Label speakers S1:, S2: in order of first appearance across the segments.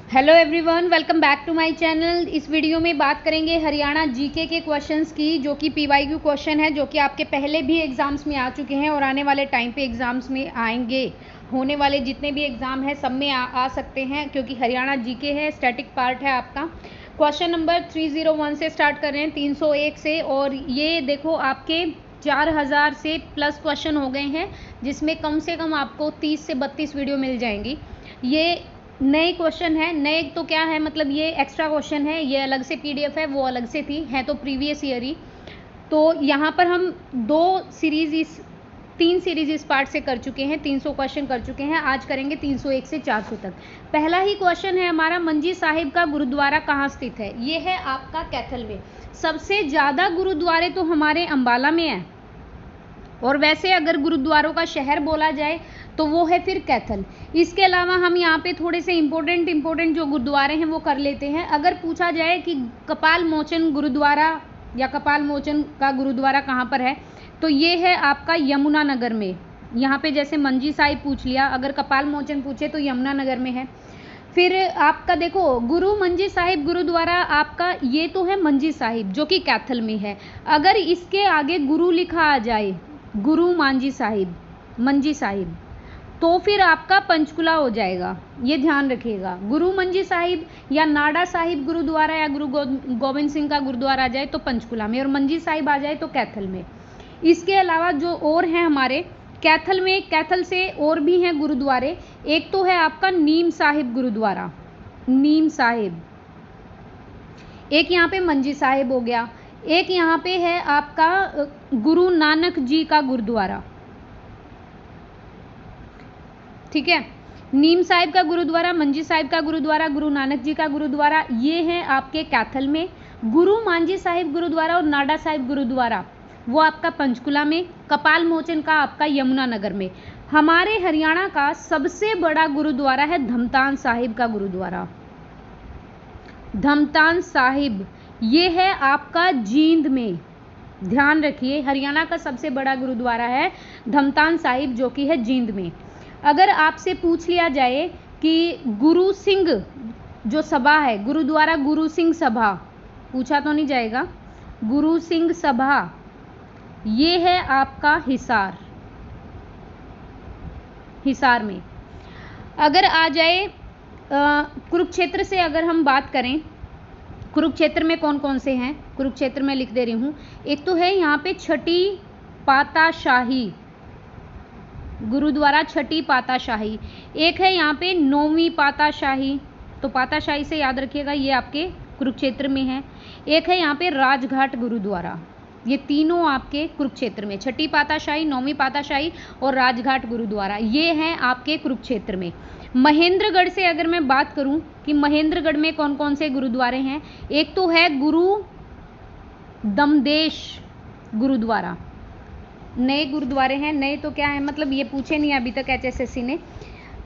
S1: Hello everyone, welcome back to my channel. इस video में बात करेंगे हरियाणा जीके के क्वेश्चंस की, जो कि पीवाईक्यू क्वेश्चन है, जो कि आपके पहले भी एग्जाम्स में आ चुके हैं और आने वाले टाइम पे एग्जाम्स में आएंगे। होने वाले जितने भी एग्जाम हैं सब में आ सकते हैं, क्योंकि हरियाणा जीके है, स्टैटिक पार्ट है आपका। क्वेश्चन नंबर 301 से स्टार्ट कर रहे हैं, 301 से। और ये देखो आपके 4000 से प्लस क्वेश्चन हो गए हैं, जिसमें कम से कम आपको 30 से 32 वीडियो मिल जाएंगी। ये नए क्वेश्चन है। नए तो क्या है, मतलब ये एक्स्ट्रा क्वेश्चन है, ये अलग से पीडीएफ है, वो अलग से थी, है तो प्रीवियस ईयर ही। तो यहाँ पर हम तीन सीरीज इस पार्ट से कर चुके हैं, 300 क्वेश्चन कर चुके हैं। आज करेंगे 301 से 400 तक। पहला ही क्वेश्चन है हमारा, मंजी साहिब का गुरुद्वारा कहाँ स्थित है? ये है आपका कैथल में। सबसे ज़्यादा गुरुद्वारे तो हमारे अंबाला में है, और वैसे अगर गुरुद्वारों का शहर बोला जाए तो वो है फिर कैथल। इसके अलावा हम यहाँ पे थोड़े से इम्पोर्टेंट जो गुरुद्वारे हैं वो कर लेते हैं। अगर पूछा जाए कि कपाल मोचन गुरुद्वारा या कपाल मोचन का गुरुद्वारा कहाँ पर है, तो ये है आपका यमुनानगर में। यहाँ पे जैसे मंजी साहिब पूछ लिया, अगर कपाल मोचन पूछे तो यमुनानगर में है। फिर आपका देखो गुरु मंजी साहिब गुरुद्वारा आपका, ये तो है मंजी साहिब जो कि कैथल में है। अगर इसके आगे गुरु लिखा आ जाए, गुरु मांझी साहिब, मंजी साहिब, तो फिर आपका पंचकुला हो जाएगा, ये ध्यान रखिएगा। गुरु मंजी साहिब या नाडा साहिब गुरुद्वारा या गुरु गोविंद सिंह का गुरुद्वारा आ जाए तो पंचकुला में, और मंजी साहिब आ जाए तो कैथल में। इसके अलावा जो और हैं हमारे कैथल में, कैथल से और भी हैं गुरुद्वारे। एक तो है आपका नीम साहिब गुरुद्वारा, नीम साहिब। एक यहाँ पे मंजी साहिब हो गया। एक यहाँ पे है आपका गुरु नानक जी का गुरुद्वारा, ठीक है। नीम साहिब का गुरुद्वारा, मंजी साहिब का गुरुद्वारा, गुरु नानक जी का गुरुद्वारा, ये है आपके कैथल में। गुरु मांझी साहिब गुरुद्वारा और नाडा साहिब गुरुद्वारा वो आपका पंचकुला में। कपाल मोचन का आपका यमुनानगर में। हमारे हरियाणा का सबसे बड़ा गुरुद्वारा है धमतान साहिब का गुरुद्वारा, धमतान साहिब, ये है आपका जींद में। ध्यान रखिए, हरियाणा का सबसे बड़ा गुरुद्वारा है धमतान साहिब, जो कि है जींद में। अगर आपसे पूछ लिया जाए कि गुरु सिंह जो सभा है, गुरुद्वारा गुरु सिंह सभा, पूछा तो नहीं जाएगा, गुरु सिंह सभा, ये है आपका हिसार, हिसार में। अगर आ जाए कुरुक्षेत्र से, अगर हम बात करें, कुरुक्षेत्र में कौन कौन से हैं, कुरुक्षेत्र में लिख दे रही हूँ। एक तो है यहाँ पे छठी पाताशाही गुरुद्वारा, छठी पाताशाही। एक है यहाँ पे नौवीं पाताशाही, तो पाताशाही से याद रखिएगा, ये आपके कुरुक्षेत्र में है। एक है यहाँ पे राजघाट गुरुद्वारा, ये तीनों आपके कुरुक्षेत्र में, छठी पाताशाही, नौवीं पाताशाही और राजघाट गुरुद्वारा, ये हैं आपके कुरुक्षेत्र में। महेंद्रगढ़ से अगर मैं बात करूं कि महेंद्रगढ़ में कौन कौन से गुरुद्वारे हैं, एक तो है गुरु दमदेश गुरुद्वारा। नए गुरुद्वारे हैं, नए तो क्या है, मतलब ये पूछे नहीं अभी तक एचएसएससी ने।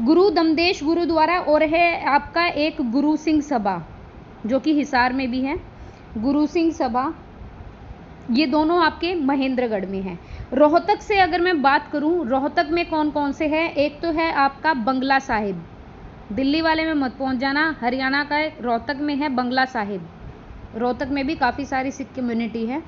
S1: गुरु दमदेश गुरुद्वारा, और है आपका एक गुरु सिंह सभा, जो कि हिसार में भी है, गुरु सिंह सभा, ये दोनों आपके महेंद्रगढ़ में हैं। रोहतक से अगर मैं बात करूं, रोहतक में कौन कौन से हैं, एक तो है आपका बंगला साहिब, दिल्ली वाले में मत पहुंच जाना, हरियाणा का रोहतक में है बंगला साहिब। रोहतक में भी काफ़ी सारी सिख कम्युनिटी है,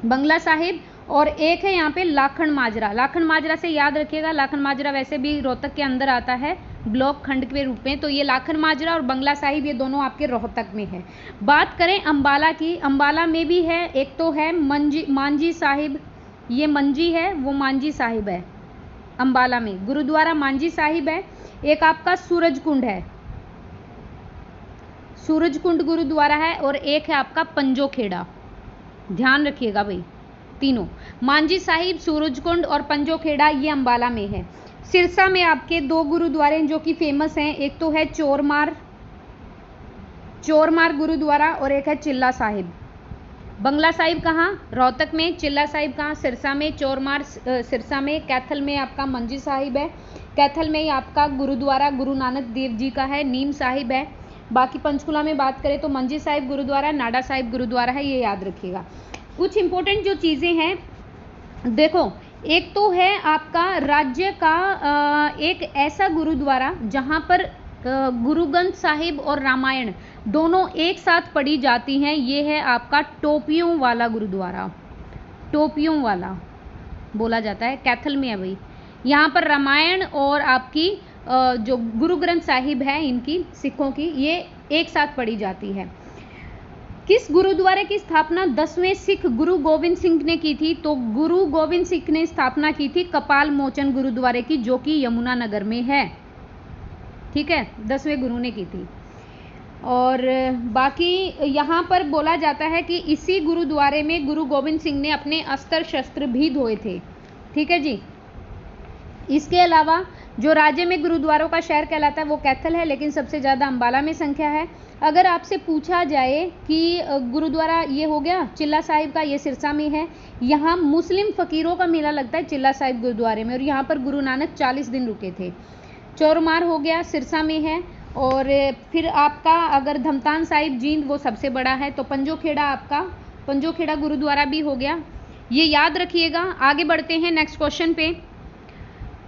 S1: बंगला साहिब। और एक है यहाँ पे लाखन माजरा, लाखन माजरा से याद रखिएगा, लाखन माजरा वैसे भी रोहतक के अंदर आता है ब्लॉक खंड के रूप में, तो ये लाखन माजरा और बंगला साहिब, ये दोनों आपके रोहतक में है। बात करें अंबाला की, अंबाला में भी है, एक तो है मांझी साहिब, ये मंजी है, वो मांझी साहिब है, अंबाला में गुरुद्वारा मांझी साहिब है। एक आपका सूरजकुंड है, सूरजकुंड गुरुद्वारा है, और एक है आपका पंजोखेड़ा। ध्यान रखिएगा भाई, तीनों मांझी साहिब, सूरजकुंड और पंजोखेड़ा, ये अंबाला में है। सिरसा में आपके दो गुरुद्वारे जो कि फेमस हैं, एक तो है चोरमार गुरुद्वारा, और एक है चिल्ला साहिब। बंगला साहिब कहाँ? रोहतक में। चिल्ला साहिब कहाँ? सिरसा में। चोरमार सिरसा में। कैथल में आपका मंजी साहिब है, कैथल में ही आपका गुरुद्वारा गुरु नानक देव जी का है, नीम साहिब है। बाकी पंचकुला में बात करें तो मंजी साहिब गुरुद्वारा, नाडा साहिब गुरुद्वारा है, ये याद रखिएगा। कुछ इंपॉर्टेंट जो चीज़ें हैं देखो, एक तो है आपका राज्य का एक ऐसा गुरुद्वारा जहाँ पर गुरु ग्रंथ साहिब और रामायण दोनों एक साथ पढ़ी जाती हैं, ये है आपका टोपियों वाला गुरुद्वारा, टोपियों वाला बोला जाता है, कैथल में है भाई। यहाँ पर रामायण और आपकी जो गुरु ग्रंथ साहिब है इनकी, सिखों की, ये एक साथ पढ़ी जाती है। किस गुरुद्वारे की स्थापना 10वें सिख गुरु गोविंद सिंह ने की थी? तो गुरु गोविंद सिंह ने स्थापना की थी कपाल मोचन गुरुद्वारे की, जो कि यमुनानगर में है। ठीक है, 10वें गुरु ने की थी। और बाकी यहाँ पर बोला जाता है कि इसी गुरुद्वारे में गुरु गोविंद सिंह ने अपने अस्त्र शस्त्र भी धोए थे। ठीक है जी। इसके अलावा जो राज्य में गुरुद्वारों का शहर कहलाता है वो कैथल है, लेकिन सबसे ज़्यादा अंबाला में संख्या है। अगर आपसे पूछा जाए कि गुरुद्वारा ये हो गया चिल्ला साहिब का, ये सिरसा में है, यहाँ मुस्लिम फ़कीरों का मेला लगता है चिल्ला साहिब गुरुद्वारे में, और यहाँ पर गुरु नानक 40 दिन रुके थे। चौरमार हो गया सिरसा में है। और फिर आपका अगर धमतान साहिब जींद वो सबसे बड़ा है, तो पंजोखेड़ा, आपका पंजोखेड़ा गुरुद्वारा भी हो गया, ये याद रखिएगा। आगे बढ़ते हैं नेक्स्ट क्वेश्चन पे।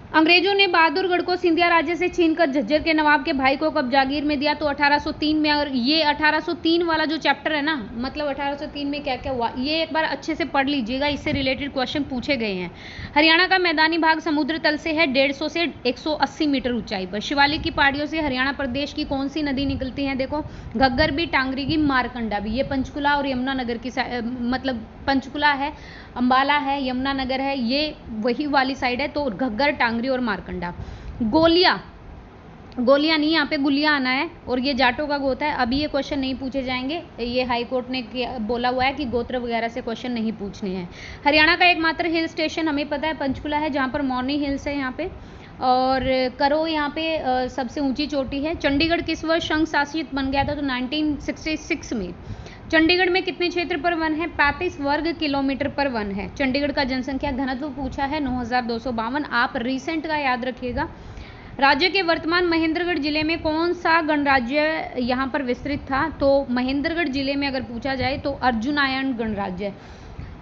S1: अंग्रेजों ने बहादुरगढ़ को सिंधिया राज्य से छीनकर झज्जर के नवाब के भाई को कब जागीर में दिया? तो 1803 में। और ये 1803 वाला जो चैप्टर है ना, मतलब 1803 में क्या क्या हुआ, ये एक बार अच्छे से पढ़ लीजिएगा, इससे रिलेटेड क्वेश्चन पूछे गए हैं। हरियाणा का मैदानी भाग समुद्र तल से है 150 से 180 मीटर ऊंचाई पर। शिवालिक की पहाड़ियों से हरियाणा प्रदेश की कौन सी नदी निकलती है? देखो, घग्गर भी, टांगरी की, मारकंडा भी। ये पंचकुला और यमुनानगर की मतलब पंचकुला है, अंबाला है, यमुनानगर है, ये वही वाली साइड है। तो घग्गर, टांगरी और मारकंडा। गोलियां, गोलियां नहीं, यहाँ पे गुलिया आना है, और ये जाटों का गोत्र है। अभी ये क्वेश्चन नहीं पूछे जाएंगे, ये हाई कोर्ट ने बोला हुआ है कि गोत्र वगैरह से क्वेश्चन नहीं पूछने हैं। हरियाणा का एकमात्र हिल स्टेशन हमें पता है पंचकुला है, जहाँ पर मौनी हिल्स है यहाँ पे, और करो यहाँ पे सबसे ऊंची चोटी है। चंडीगढ़ किस वर्ष संघ शासित बन गया था? तो 1966 में। चंडीगढ़ में कितने क्षेत्र पर वन है? 35 वर्ग किलोमीटर पर वन है। चंडीगढ़ का जनसंख्या घनत्व पूछा है 9252, आप रिसेंट का याद रखिएगा। राज्य के वर्तमान महेंद्रगढ़ जिले में कौन सा गणराज्य यहाँ पर विस्तृत था? तो महेंद्रगढ़ जिले में अगर पूछा जाए तो अर्जुनायण गणराज्य।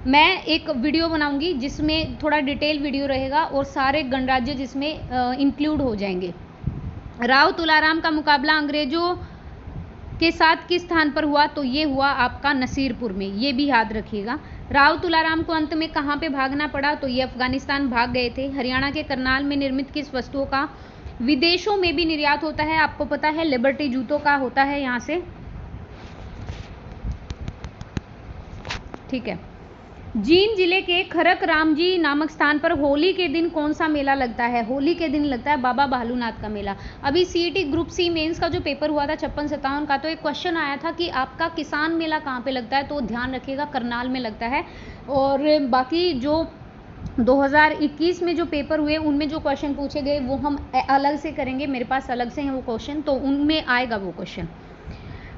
S1: मैं एक वीडियो बनाऊंगी जिसमें थोड़ा डिटेल वीडियो रहेगा और सारे गणराज्य जिसमें इंक्लूड हो जाएंगे। राव तुलाराम का मुकाबला अंग्रेजों के साथ किस स्थान पर हुआ? तो ये हुआ आपका नसीरपुर में, ये भी याद रखिएगा। राव तुलाराम को अंत में कहाँ पे भागना पड़ा? तो ये अफगानिस्तान भाग गए थे। हरियाणा के करनाल में निर्मित किस वस्तुओं का विदेशों में भी निर्यात होता है? आपको पता है लिबर्टी जूतों का होता है यहाँ से। ठीक है। जींद जिले के खरक रामजी नामक स्थान पर होली के दिन कौन सा मेला लगता है? होली के दिन लगता है बाबा भालूनाथ का मेला। अभी सीईटी ग्रुप सी मेंस का जो पेपर हुआ था 56-57 का, तो एक क्वेश्चन आया था कि आपका किसान मेला कहाँ पे लगता है? तो ध्यान रखिएगा करनाल में लगता है। और बाकी जो 2021 में जो पेपर हुए उनमें जो क्वेश्चन पूछे गए वो हम अलग से करेंगे, मेरे पास अलग से हैं वो क्वेश्चन, तो उनमें आएगा वो क्वेश्चन।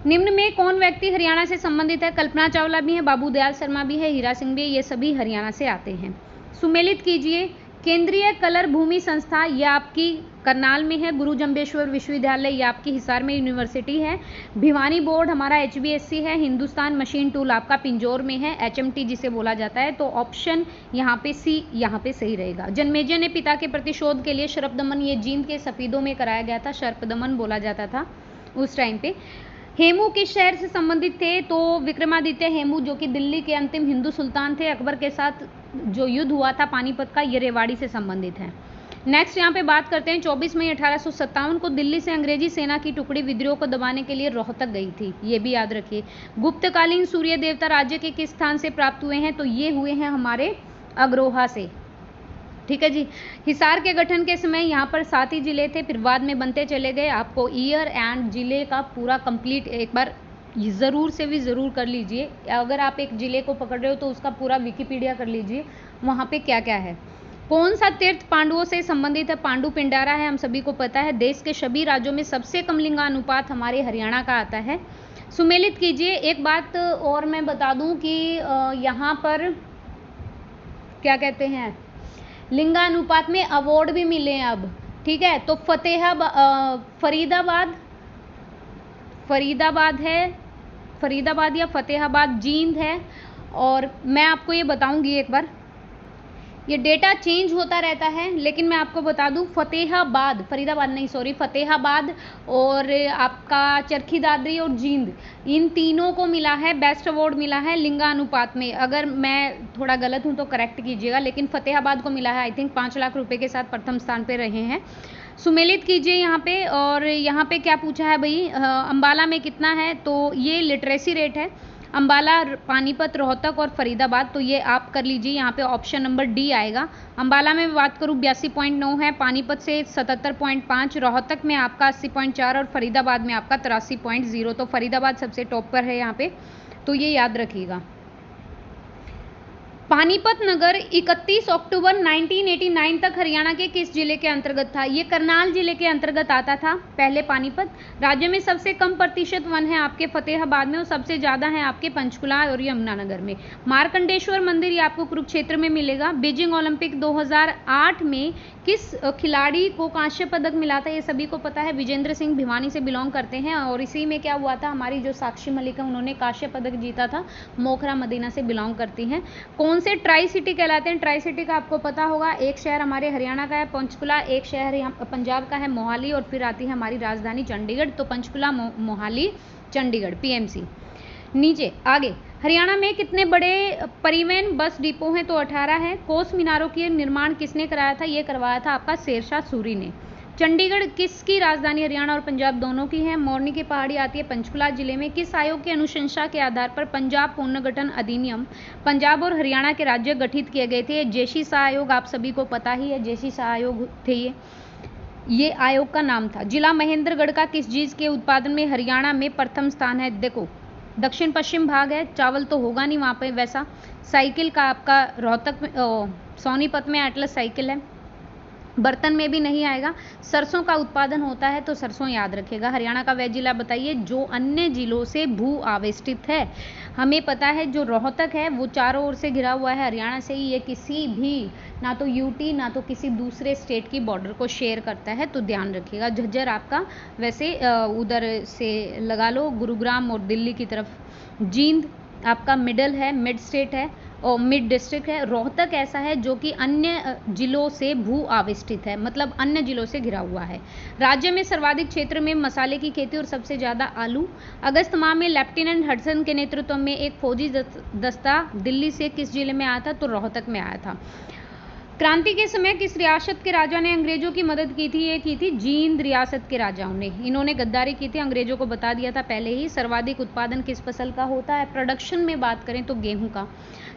S1: निम्न में कौन व्यक्ति हरियाणा से संबंधित है? कल्पना चावला भी है, बाबू दयाल शर्मा भी है, हीरा सिंह भी है, ये सभी हरियाणा से आते हैं। सुमेलित कीजिए। केंद्रीय कलर भूमि संस्था, ये आपकी करनाल में है। गुरु जम्बेश्वर विश्वविद्यालय, ये आपकी हिसार में यूनिवर्सिटी है। भिवानी बोर्ड हमारा HBSC है। हिंदुस्तान मशीन टूल आपका पिंजौर में है, HMT जिसे बोला जाता है। तो ऑप्शन यहाँ पे C यहाँ पे सही रहेगा। जन्मेजय ने पिता के प्रतिशोध के लिए शर्पदमन, ये जींद के सफीदों में कराया गया था, शर्पदमन बोला जाता था उस टाइम पे। हेमू किस शहर से संबंधित थे? तो विक्रमादित्य हेमू, जो कि दिल्ली के अंतिम हिंदू सुल्तान थे। अकबर के साथ जो युद्ध हुआ था पानीपत का, ये रेवाड़ी से संबंधित है। नेक्स्ट यहाँ पे बात करते हैं 24 मई 1857 को दिल्ली से अंग्रेजी सेना की टुकड़ी विद्रोह को दबाने के लिए रोहतक गई थी, ये भी याद रखिए। गुप्तकालीन सूर्य देवता राज्य के किस स्थान से प्राप्त हुए हैं? तो ये हुए हैं हमारे अग्रोहा से। ठीक है जी। हिसार के गठन के समय यहाँ पर 7 ही जिले थे, फिर बाद में बनते चले गए। आपको ईयर एंड जिले का पूरा कंप्लीट एक बार ज़रूर से भी ज़रूर कर लीजिए। अगर आप एक जिले को पकड़ रहे हो तो उसका पूरा विकिपीडिया कर लीजिए, वहाँ पे क्या क्या है। कौन सा तीर्थ पांडवों से संबंधित है? पांडु पिंडारा है, हम सभी को पता है। देश के सभी राज्यों में सबसे कम लिंगानुपात हमारे हरियाणा का आता है। सुमेलित कीजिए। एक बात और मैं बता दूं कि यहाँ पर क्या कहते हैं, लिंगानुपात में अवार्ड भी मिले हैं अब। ठीक है, तो फरीदाबाद है, फरीदाबाद या फतेहाबाद जींद है। और मैं आपको ये बताऊंगी एक बार, ये डेटा चेंज होता रहता है, लेकिन मैं आपको बता दूं फतेहाबाद, फरीदाबाद नहीं सॉरी, फतेहाबाद और आपका चरखी दादरी और जींद, इन तीनों को मिला है बेस्ट अवार्ड मिला है लिंगानुपात में। अगर मैं थोड़ा गलत हूं तो करेक्ट कीजिएगा, लेकिन फतेहाबाद को मिला है आई थिंक 5 लाख रुपए के साथ प्रथम स्थान पे रहे हैं। सुमेलित कीजिए यहाँ पे। और यहाँ पे क्या पूछा है भाई, अंबाला में कितना है, तो ये लिटरेसी रेट है अंबाला, पानीपत, रोहतक और फरीदाबाद, तो ये आप कर लीजिए। यहाँ पे ऑप्शन नंबर डी आएगा। अंबाला में बात करूँ 82.9 है, पानीपत से 77.5, रोहतक में आपका 80.4 और फरीदाबाद में आपका 83.0। तो फरीदाबाद सबसे टॉप पर है यहाँ पे, तो ये याद रखिएगा। पानीपत नगर 31 अक्टूबर 1989 तक हरियाणा के किस जिले के अंतर्गत था? ये करनाल जिले के अंतर्गत आता था पहले पानीपत। राज्य में सबसे कम प्रतिशत वन है आपके फतेहाबाद में और सबसे ज़्यादा है आपके पंचकुला और यमुनानगर में। मार्कंडेश्वर मंदिर ये आपको कुरुक्षेत्र में मिलेगा। बीजिंग ओलंपिक 2008 में किस खिलाड़ी को कांस्य पदक मिला था? ये सभी को पता है, विजेंद्र सिंह भिवानी से बिलोंग करते हैं और इसी में क्या हुआ था, हमारी जो साक्षी मलिक है उन्होंने कांस्य पदक जीता था, मोखरा मदीना से बिलोंग करती हैं। कौन से ट्राई सिटी कहलाते हैं? ट्राई सिटी का आपको पता होगा, एक शहर हमारे हरियाणा का है पंचकुला, एक शहर पंजाब का है मोहाली और फिर आती है हमारी राजधानी चंडीगढ़। तो पंचकुला, मोहाली, चंडीगढ़ पीएमसी। नीचे आगे, हरियाणा में कितने बड़े परिवहन बस डिपो हैं? तो 18 है। कोस मीनारों के निर्माण किसने कराया था? ये करवाया था आपका शेरशाह सूरी ने। चंडीगढ़ किसकी राजधानी हरियाणा और पंजाब दोनों की है? मोरनी की पहाड़ी आती है पंचकुला जिले में। किस आयोग की अनुशंसा के आधार पर पंजाब पुनर्गठन अधिनियम पंजाब और हरियाणा के राज्य गठित किए गए थे? जेसी शाह आयोग, आप सभी को पता ही है, जेसी शाह आयोग थे ये आयोग का नाम था। जिला महेंद्रगढ़ का किस चीज के उत्पादन में हरियाणा में प्रथम स्थान है? देखो दक्षिण पश्चिम भाग है, चावल तो होगा नहीं वहाँ पे वैसा। साइकिल का आपका रोहतक में, सोनीपत में एटलस साइकिल है। बर्तन में भी नहीं आएगा। सरसों का उत्पादन होता है, तो सरसों याद रखेगा। हरियाणा का वह जिला बताइए जो अन्य जिलों से भू आवेष्टित है। हमें पता है जो रोहतक है वो चारों ओर से घिरा हुआ है हरियाणा से ही, ये किसी भी ना तो यूटी ना तो किसी दूसरे स्टेट की बॉर्डर को शेयर करता है, तो ध्यान रखिएगा। झज्जर आपका वैसे उधर से लगा लो, गुरुग्राम और दिल्ली की तरफ। जींद आपका मिडल है, मिड स्टेट है और मिड डिस्ट्रिक्ट है। रोहतक ऐसा है जो कि अन्य जिलों से भू आविष्टित है, मतलब अन्य जिलों से घिरा हुआ है। राज्य में सर्वाधिक क्षेत्र में मसाले की खेती और सबसे ज़्यादा आलू। अगस्त माह में लेफ्टिनेंट हडसन के नेतृत्व में एक फौजी दस्ता दिल्ली से किस जिले में आया था? तो रोहतक में आया था। क्रांति के समय किस रियासत के राजा ने अंग्रेजों की मदद की थी? ये की थी जींद रियासत के राजाओं ने। इन्होंने गद्दारी की थी, अंग्रेजों को बता दिया था पहले ही। सर्वाधिक उत्पादन किस फसल का होता है? प्रोडक्शन में बात करें तो गेहूं का।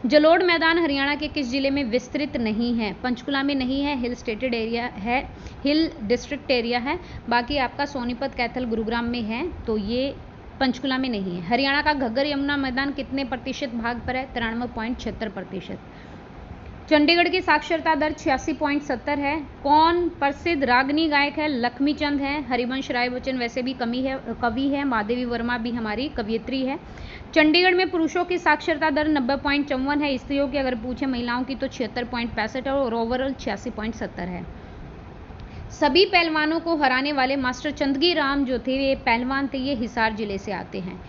S1: जलोढ़ मैदान हरियाणा के किस जिले में विस्तृत नहीं है? पंचकुला में नहीं है, हिल स्टेटेड एरिया है, हिल डिस्ट्रिक्ट एरिया है। बाकी आपका सोनीपत, कैथल, गुरुग्राम में है, तो ये पंचकुला में नहीं है। हरियाणा का घग्गर यमुना मैदान कितने प्रतिशत भाग पर है? 93.76%। चंडीगढ़ की साक्षरता दर 86.70 है। कौन प्रसिद्ध रागनी गायक है? लक्ष्मीचंद है। हरिवंश राय बच्चन वैसे भी कवि है। महादेवी वर्मा भी हमारी कवियत्री है। चंडीगढ़ में पुरुषों की साक्षरता दर 90.54 है। स्त्रियों की अगर पूछे महिलाओं की तो 76.65 है और ओवरऑल 86.70 है। सभी पहलवानों को हराने वाले मास्टर चंदगी राम जो थे ये पहलवान थे, ये हिसार जिले से आते हैं।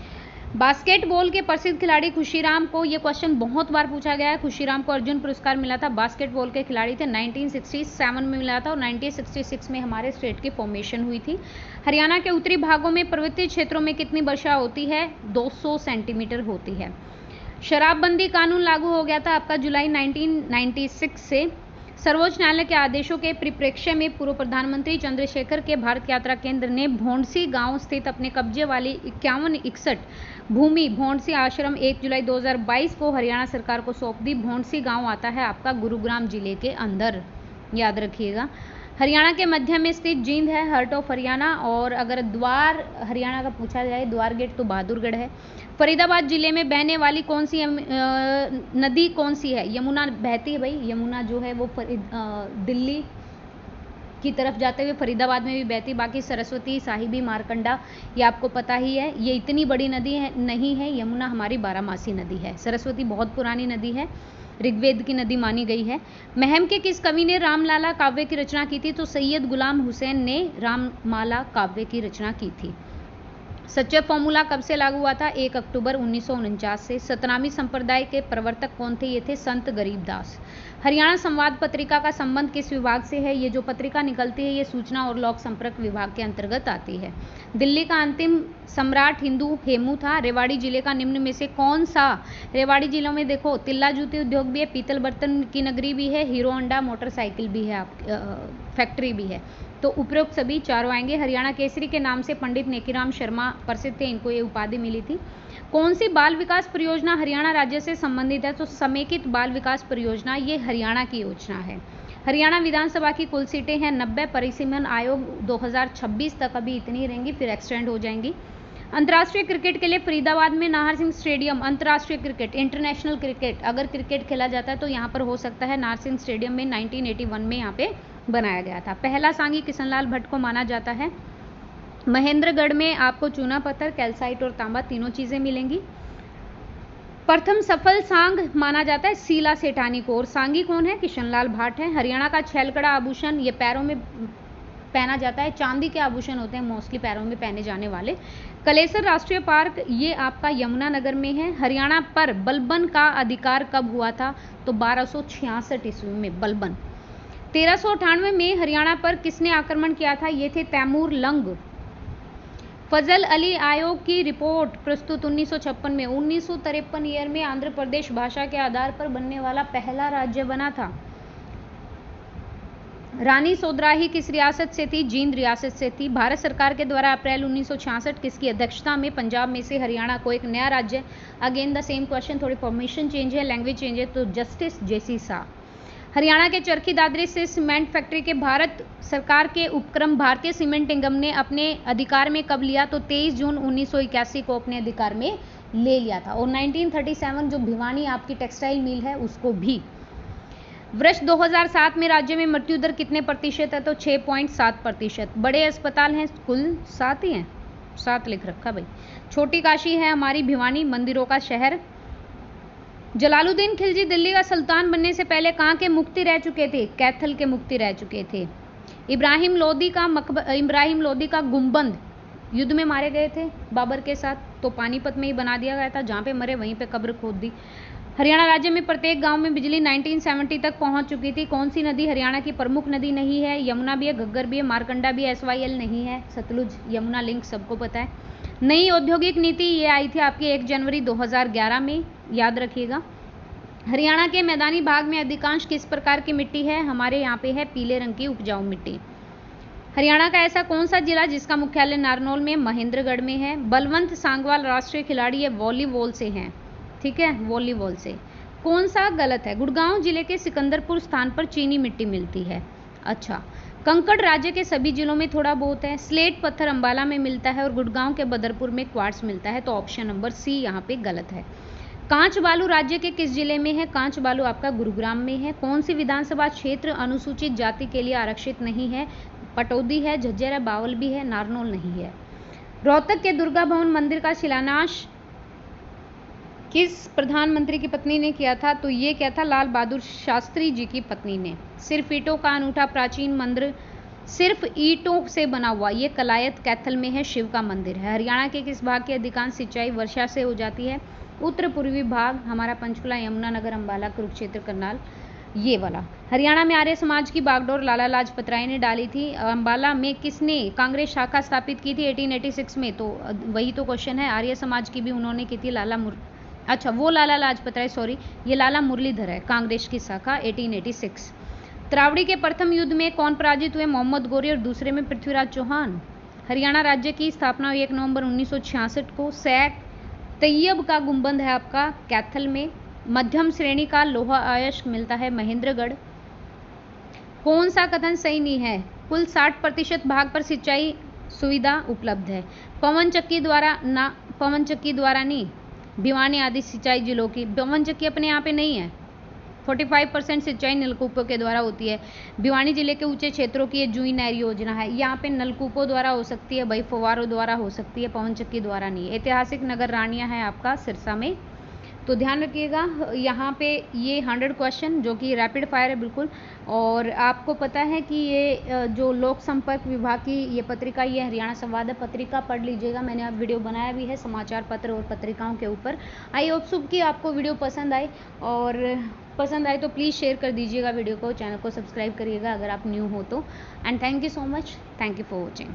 S1: बास्केटबॉल के प्रसिद्ध खिलाड़ी खुशीराम को, ये क्वेश्चन बहुत बार पूछा गया है, खुशीराम को अर्जुन पुरस्कार मिला था। बास्केटबॉल के खिलाड़ी थे, 1967 में मिला था और 1966 में हमारे स्टेट की फॉर्मेशन हुई थी। हरियाणा के उत्तरी भागों में पर्वतीय क्षेत्रों में कितनी वर्षा होती है? 200 सेंटीमीटर होती है। शराबबंदी कानून लागू हो गया था आपका जुलाई 1996 से। सर्वोच्च न्यायालय के आदेशों के परिप्रेक्ष्य में पूर्व प्रधानमंत्री चंद्रशेखर के भारत यात्रा केंद्र ने भौंडसी गांव स्थित अपने कब्जे वाली 51 भूमि भौंडसी आश्रम 1 जुलाई 2022 को हरियाणा सरकार को सौंप दी। भौंडसी गांव आता है आपका गुरुग्राम जिले के अंदर, याद रखिएगा। हरियाणा के मध्य में स्थित जींद है, हार्ट ऑफ हरियाणा। और अगर द्वार हरियाणा का पूछा जाए, द्वार गेट तो बहादुरगढ़ है। फरीदाबाद जिले में बहने वाली कौन सी नदी कौन सी है? यमुना बहती है भाई, यमुना जो है वो दिल्ली की तरफ जाते हुए फरीदाबाद में भी बहती। बाकी सरस्वती, साहिबी, मारकंडा ये आपको पता ही है। ये इतनी बड़ी नदी है नहीं है, यमुना हमारी 12मासी नदी है। सरस्वती बहुत पुरानी नदी है, ऋग्वेद की नदी मानी गई है। महम के किस कवि ने रामलाला काव्य की रचना की थी? तो सैयद गुलाम हुसैन ने राममाला काव्य की रचना की थी। सच्चे फॉर्मूला कब से लागू हुआ था? 1 अक्टूबर 1949 से। सतनामी संप्रदाय के प्रवर्तक कौन थे? ये थे संत गरीबदास। हरियाणा संवाद पत्रिका का संबंध किस विभाग से है? ये जो पत्रिका निकलती है ये सूचना और लोक संपर्क विभाग के अंतर्गत आती है। दिल्ली का अंतिम सम्राट हिंदू हेमू था। रेवाड़ी जिले का निम्न में से कौन सा? रेवाड़ी जिलों में देखो तिल्ला जूती उद्योग भी है, पीतल बर्तन की नगरी भी है, हीरो होंडा मोटरसाइकिल भी है, फैक्ट्री भी है। तो उपरोक्त सभी चारों आएंगे। हरियाणा केसरी के नाम से पंडित नेकीराम शर्मा प्रसिद्ध थे, इनको ये उपाधि मिली थी। कौन सी बाल विकास परियोजना हरियाणा राज्य से संबंधित है? तो समेकित बाल विकास परियोजना ये हरियाणा की योजना है। हरियाणा विधानसभा की कुल सीटें हैं 90। परिसीमन आयोग 2026 तक अभी इतनी रहेंगी, फिर एक्सटेंड हो जाएंगी। अंतर्राष्ट्रीय क्रिकेट के लिए फरीदाबाद में नाहर सिंह स्टेडियम, अंतर्राष्ट्रीय क्रिकेट इंटरनेशनल क्रिकेट अगर क्रिकेट खेला जाता है तो यहाँ पर हो सकता है नाहर सिंह स्टेडियम में 1981 में यहाँ पे बनाया गया था। पहला सांगी किशनलाल भट्ट को माना जाता है। महेंद्रगढ़ में आपको चूना पत्थर, कैल्साइट और तांबा तीनों चीजें मिलेंगी। प्रथम सफल सांग माना जाता है शीला सेठानी को, और सांगी कौन है? किशनलाल भाट है। हरियाणा का छैलकड़ा आभूषण ये पैरों में पहना जाता है, चांदी के आभूषण होते हैं मोस्टली पैरों में पहने जाने वाले। कलेसर राष्ट्रीय पार्क ये आपका यमुनानगर में है। हरियाणा पर बलबन का अधिकार कब हुआ था? तो 1266 ईस्वी में बलबन। 1398 में हरियाणा पर किसने आक्रमण किया था? ये थे तैमूर लंग। फजल अली आयोग की रिपोर्ट प्रस्तुत 1956 में। 1953 ईयर में आंध्र प्रदेश भाषा के आधार पर बनने वाला पहला राज्य बना था। रानी सोदराही किस रियासत से थी? जींद रियासत से थी। भारत सरकार के द्वारा अप्रैल 1966 किसकी अध्यक्षता में पंजाब में से हरियाणा को एक नया राज्य, अगेन द सेम क्वेश्चन, थोड़ी फॉर्मेशन चेंज है, लैंग्वेज चेंज है, तो जस्टिस जेसी शाह। हरियाणा के चरखी दादरी से सीमेंट फैक्ट्री के भारत सरकार के उपक्रम भारतीय सीमेंट निगम ने अपने अधिकार में कब लिया? तो 23 जून 1981 को अपने अधिकार में ले लिया था। और 1937 जो भिवानी आपकी टेक्सटाइल मिल है उसको भी। वर्ष 2007 में राज्य में मृत्यु दर कितने प्रतिशत है? तो 6.7%। बड़े अस्पताल हैं कुल 7 ही हैं, 7 लिख रखा भाई। छोटी काशी है हमारी भिवानी, मंदिरों का शहर। जलालुद्दीन खिलजी दिल्ली का सुल्तान बनने से पहले कहाँ के मुफ्ती रह चुके थे? कैथल के मुफ्ती रह चुके थे। इब्राहिम लोदी का गुंबद युद्ध में मारे गए थे बाबर के साथ, तो पानीपत में ही बना दिया गया था, जहाँ पे मरे वहीं पे कब्र खोद दी। हरियाणा राज्य में प्रत्येक गांव में बिजली 1970 तक पहुंच चुकी थी। कौन सी नदी हरियाणा की प्रमुख नदी नहीं है? यमुना भी है, घग्गर भी है, मारकंडा भी है, SYL नहीं है, सतलुज यमुना लिंक सबको पता है। नई औद्योगिक नीति ये आई थी आपकी 1 जनवरी 2011 में, याद रखिएगा। हरियाणा के मैदानी भाग में अधिकांश किस प्रकार की मिट्टी है? हमारे यहाँ पे है पीले रंग की उपजाऊ मिट्टी। हरियाणा का ऐसा कौन सा जिला जिसका मुख्यालय नारनौल में, महेंद्रगढ़ में है? बलवंत सांगवाल राष्ट्रीय खिलाड़ी ये वॉलीबॉल से हैं, ठीक है, वॉलीबॉल से। कौन सा गलत है? गुड़गांव जिले के सिकंदरपुर स्थान पर चीनी मिट्टी मिलती है। अच्छा, कंकड़ राज्य के सभी जिलों में थोड़ा बहुत है। स्लेट पत्थर अंबाला में मिलता है और गुड़गांव के बदरपुर में क्वार्ट्स मिलता है, तो ऑप्शन नंबर सी यहाँ पे गलत है। कांच बालू राज्य के किस जिले में है? कांच बालू आपका गुरुग्राम में है। कौन सी विधानसभा क्षेत्र अनुसूचित जाति के लिए आरक्षित नहीं है? पटौदी है, झज्जर है, बावल भी है, नारनौल नहीं है। रोहतक के दुर्गा भवन मंदिर का शिलान्यास किस प्रधानमंत्री की पत्नी ने किया था? तो ये क्या था? लाल बहादुर शास्त्री जी की पत्नी ने। सिर्फ ईंटों का अनूठा प्राचीन मंदिर, सिर्फ ईंटों से बना हुआ, ये कलायत कैथल में है, शिव का मंदिर है। हरियाणा के किस भाग की अधिकांश सिंचाई वर्षा से हो जाती है? उत्तर पूर्वी भाग, हमारा पंचकुला, यमुनानगर, अंबाला, कुरुक्षेत्र, करनाल, ये वाला। हरियाणा में आर्य समाज की बागडोर लाला लाजपत राय ने डाली थी। अंबाला में किसने कांग्रेस शाखा स्थापित की थी 1886 में? तो वही तो क्वेश्चन है, आर्य समाज की भी उन्होंने की थी, अच्छा वो लाला लाजपत राय, सॉरी, ये लाला मुरलीधर है, कांग्रेस की शाखा 1886। त्रावड़ी के प्रथम युद्ध में कौन पराजित हुए? मोहम्मद गौरी, और दूसरे में पृथ्वीराज चौहान। हरियाणा राज्य की स्थापना 1 नवंबर 1966 को। शेख तैयब का गुंबद है आपका कैथल में। मध्यम श्रेणी का लोहा अयस्क मिलता है महेंद्रगढ़। कौन सा कथन सही नहीं है? कुल 60% भाग पर सिंचाई सुविधा उपलब्ध है। पवन चक्की द्वारा नहीं, भिवानी आदि सिंचाई जिलों की पवन चक्की अपने यहाँ पे नहीं है। 45% सिंचाई नलकूपों के द्वारा होती है। भिवानी जिले के ऊंचे क्षेत्रों की ये जूही नहर योजना है, यहाँ पे नलकूपों द्वारा हो सकती है भाई, फव्वारों द्वारा हो सकती है, पवन चक्की द्वारा नहीं। ऐतिहासिक नगर रानिया है आपका सिरसा में। तो ध्यान रखिएगा, यहाँ पे ये 100 क्वेश्चन जो कि रैपिड फायर है बिल्कुल। और आपको पता है कि ये जो लोक संपर्क विभाग की ये पत्रिका, ये हरियाणा संवाद पत्रिका, पढ़ लीजिएगा। मैंने अब वीडियो बनाया भी है समाचार पत्र और पत्रिकाओं के ऊपर। आई होप सो कि आपको वीडियो पसंद आए, और पसंद आए तो प्लीज़ शेयर कर दीजिएगा वीडियो को, चैनल को सब्सक्राइब करिएगा अगर आप न्यू हो तो। And thank you so much, thank you for watching.